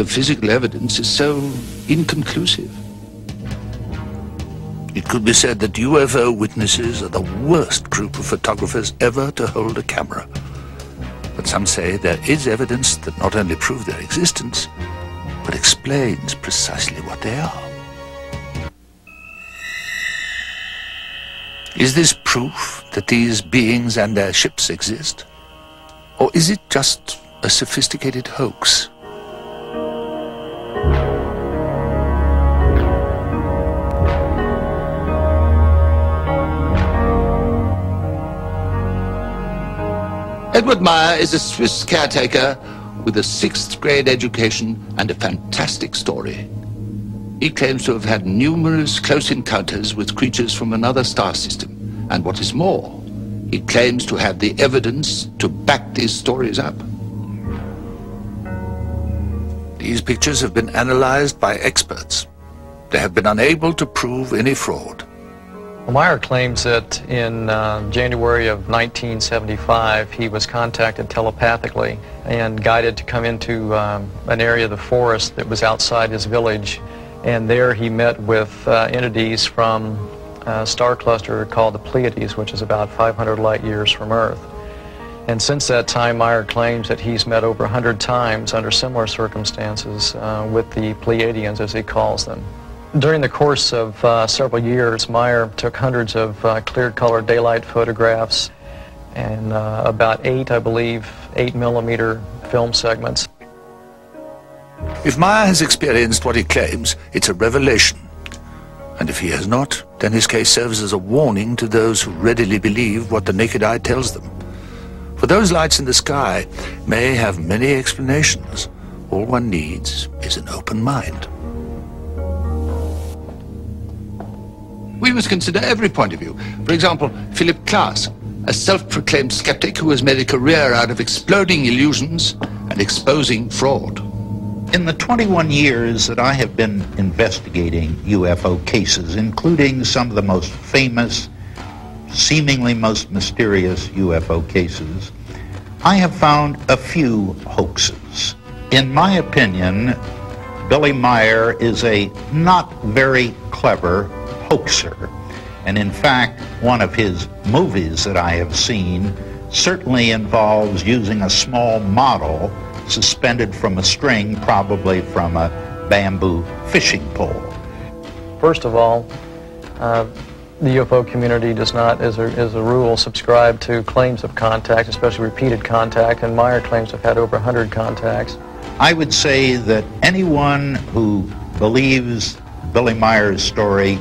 the physical evidence is so inconclusive. It could be said that UFO witnesses are the worst group of photographers ever to hold a camera. But some say there is evidence that not only proves their existence, but explains precisely what they are. Is this proof that these beings and their ships exist? Or is it just a sophisticated hoax? Edward Meyer is a Swiss caretaker with a 6th grade education and a fantastic story. He claims to have had numerous close encounters with creatures from another star system. And what is more, he claims to have the evidence to back these stories up. These pictures have been analyzed by experts. They have been unable to prove any fraud. Meyer claims that in January of 1975 he was contacted telepathically and guided to come into an area of the forest that was outside his village, and there he met with entities from a star cluster called the Pleiades, which is about 500 light years from Earth. And since that time, Meyer claims that he's met over 100 times under similar circumstances with the Pleiadians, as he calls them. During the course of several years, Meyer took hundreds of clear-color daylight photographs and about 8 8mm film segments. If Meyer has experienced what he claims, it's a revelation. And if he has not, then his case serves as a warning to those who readily believe what the naked eye tells them. For those lights in the sky may have many explanations. All one needs is an open mind. We must consider every point of view. For example, Philip Klass, a self-proclaimed skeptic who has made a career out of exploding illusions and exposing fraud. In the 21 years that I have been investigating UFO cases, including some of the most famous, seemingly most mysterious UFO cases, I have found a few hoaxes. In my opinion, Billy Meier is a not very clever hoaxer. And in fact, one of his movies that I have seen certainly involves using a small model suspended from a string, probably from a bamboo fishing pole. First of all, the UFO community does not, as a rule, subscribe to claims of contact, especially repeated contact, and Meyer claims to have had over 100 contacts. I would say that anyone who believes Billy Meier's story